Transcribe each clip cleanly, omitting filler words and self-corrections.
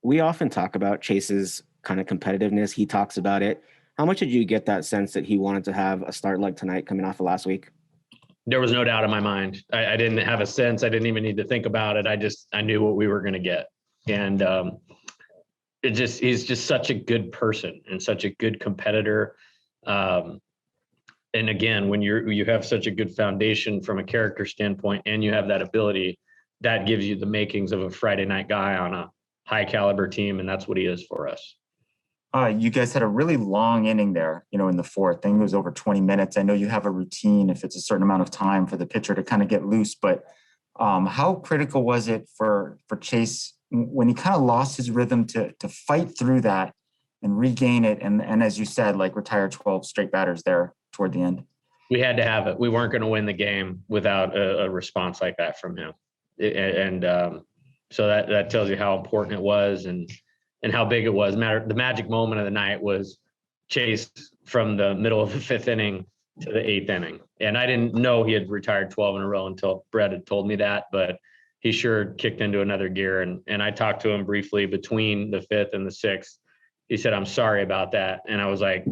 we often talk about Chase's kind of competitiveness. He talks about it. How much did you get that sense that he wanted to have a start like tonight coming off of last week? There was no doubt in my mind. I didn't have a sense. I didn't even need to think about it. I knew what we were going to get. And he's just such a good person and such a good competitor. And again, when you have such a good foundation from a character standpoint, and you have that ability, that gives you the makings of a Friday night guy on a high caliber team. And that's what he is for us. You guys had a really long inning there, in the fourth. I think it was over 20 minutes. I know you have a routine if it's a certain amount of time for the pitcher to kind of get loose, but how critical was it for Chase when he kind of lost his rhythm to fight through that and regain it? And as you said, like retire 12 straight batters there toward the end. We had to have it. We weren't going to win the game without a response like that from him. So that tells you how important it was and how big it was. The magic moment of the night was Chase from the middle of the fifth inning to the eighth inning. And I didn't know he had retired 12 in a row until Brett had told me that, but he sure kicked into another gear. And I talked to him briefly between the fifth and the sixth. He said, "I'm sorry about that." And I was like,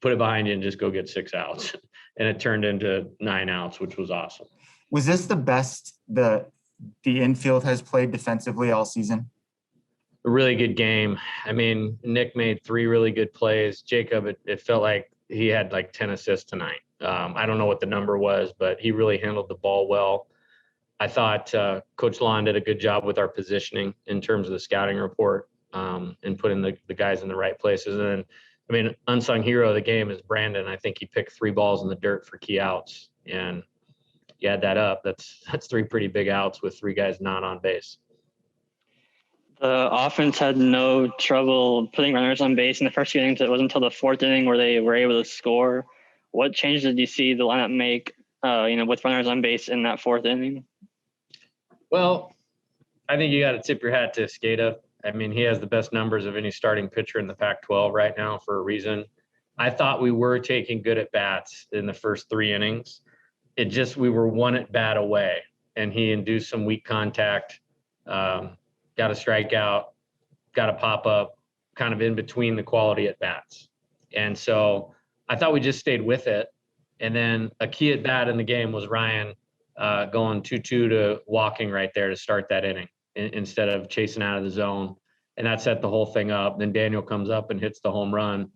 "Put it behind you and just go get 6 outs." And it turned into 9 outs, which was awesome. Was this the best the infield has played defensively all season? A really good game. I mean, Nick made 3 really good plays. Jacob, it felt like he had like 10 assists tonight. I don't know what the number was, but he really handled the ball well. I thought Coach Lon did a good job with our positioning in terms of the scouting report and putting the guys in the right places. And then, I mean, unsung hero of the game is Brandon. I think he picked 3 balls in the dirt for key outs. And you add that up, that's 3 pretty big outs with 3 guys not on base. The offense had no trouble putting runners on base in the first few innings. It wasn't until the fourth inning where they were able to score. What changes did you see the lineup make, with runners on base in that fourth inning? Well, I think you got to tip your hat to Skata. I mean, he has the best numbers of any starting pitcher in the Pac-12 right now for a reason. I thought we were taking good at bats in the first 3 innings. We were 1 at bat away, and he induced some weak contact. Got a strikeout, got a pop up, kind of in between the quality at bats. And so I thought we just stayed with it. And then a key at bat in the game was Ryan going 2-2 to walking right there to start that inning instead of chasing out of the zone. And that set the whole thing up. Then Daniel comes up and hits the home run,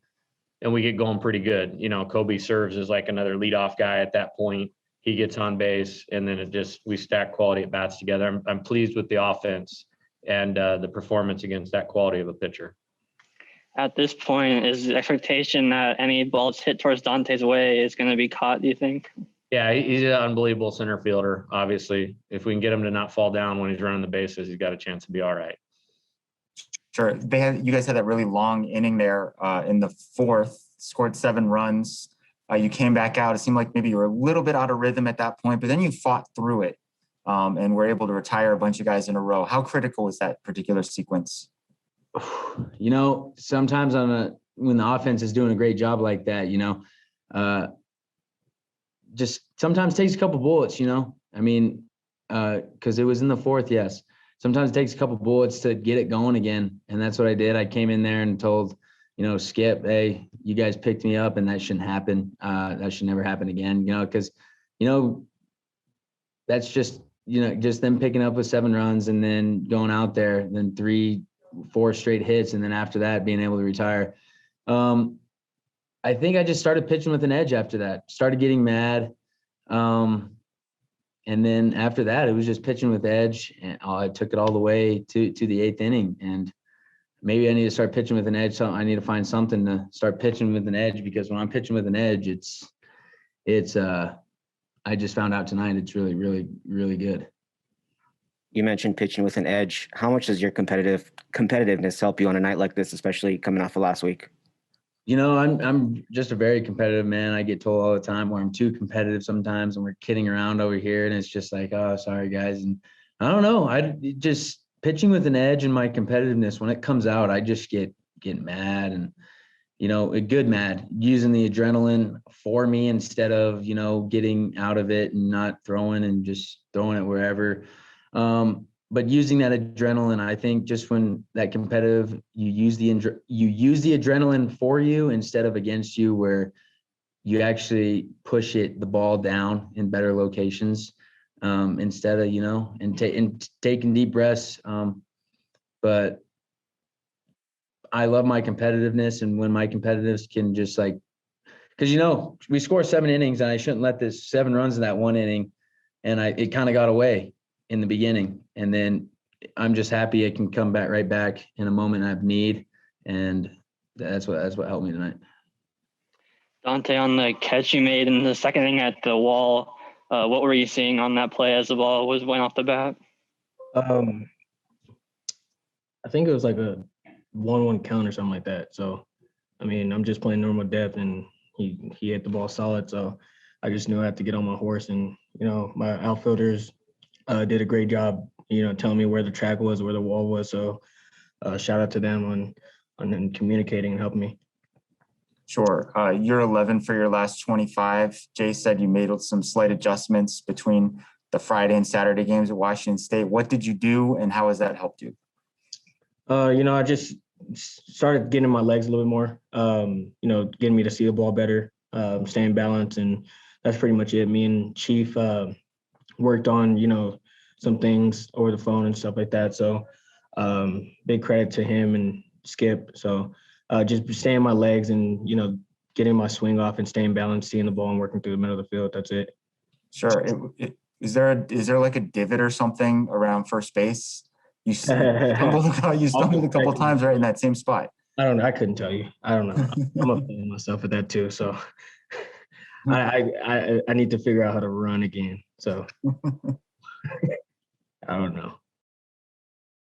and we get going pretty good. Kobe serves as like another leadoff guy at that point. He gets on base, and then we stack quality at bats together. I'm pleased with the offense and the performance against that quality of a pitcher. At this point, is the expectation that any balls hit towards Dante's way is going to be caught, do you think? Yeah, he's an unbelievable center fielder, obviously. If we can get him to not fall down when he's running the bases, he's got a chance to be all right. Sure. You guys had that really long inning there in the fourth, scored 7 runs. You came back out. It seemed like maybe you were a little bit out of rhythm at that point, but then you fought through it. And we're able to retire a bunch of guys in a row. How critical is that particular sequence? Sometimes when the offense is doing a great job like that, just sometimes takes a couple bullets, I mean, because it was in the fourth, yes. Sometimes it takes a couple bullets to get it going again. And that's what I did. I came in there and told, Skip, hey, you guys picked me up and that shouldn't happen. That should never happen again, because, that's just them picking up with 7 runs and then going out there, then 3-4 straight hits. And then after that, being able to retire. I think I just started pitching with an edge after that, started getting mad. And then after that, it was just pitching with edge. And I took it all the way to the 8th inning. And maybe I need to start pitching with an edge. So I need to find something to start pitching with an edge, because when I'm pitching with an edge, I just found out tonight it's really, really, really good. You mentioned pitching with an edge. How much does your competitiveness help you on a night like this, especially coming off of last week? I'm just a very competitive man. I get told all the time where I'm too competitive sometimes, and we're kidding around over here, and it's just like, oh, sorry guys. And I don't know. I just pitching with an edge and my competitiveness, when it comes out, I just get mad and, a good mad, using the adrenaline for me instead of, getting out of it and not throwing and just throwing it wherever. but using that adrenaline, I think just when that competitive, you use the adrenaline for you instead of against you, where you actually push the ball down in better locations, instead of, and taking deep breaths. But I love my competitiveness, and when my competitiveness can just like, because we score 7 innings, and I shouldn't let this 7 runs in that 1 inning, and it kind of got away in the beginning, and then I'm just happy it can come back right back in a moment of need, and that's what helped me tonight. Donta, on the catch you made in the second inning at the wall, what were you seeing on that play as the ball went off the bat? I think it was like a 1-1 count or something like that. So, I mean, I'm just playing normal depth, and he hit the ball solid. So I just knew I had to get on my horse, and my outfielders did a great job, telling me where the track was, where the wall was. So shout out to them on communicating and helping me. Sure. You're 11 for your last 25. Jay said you made some slight adjustments between the Friday and Saturday games at Washington State. What did you do, and how has that helped you? I just started getting my legs a little bit more, getting me to see the ball better, staying balanced, and that's pretty much it. Me and Chief worked on, some things over the phone and stuff like that. So big credit to him and Skip. So just staying my legs and, getting my swing off and staying balanced, seeing the ball and working through the middle of the field. That's it. Sure. Is there like a divot or something around first base? You stumbled a couple times right in that same spot. I don't know. I couldn't tell you. I don't know. I'm upsetting myself with that too. So I need to figure out how to run again. So I don't know.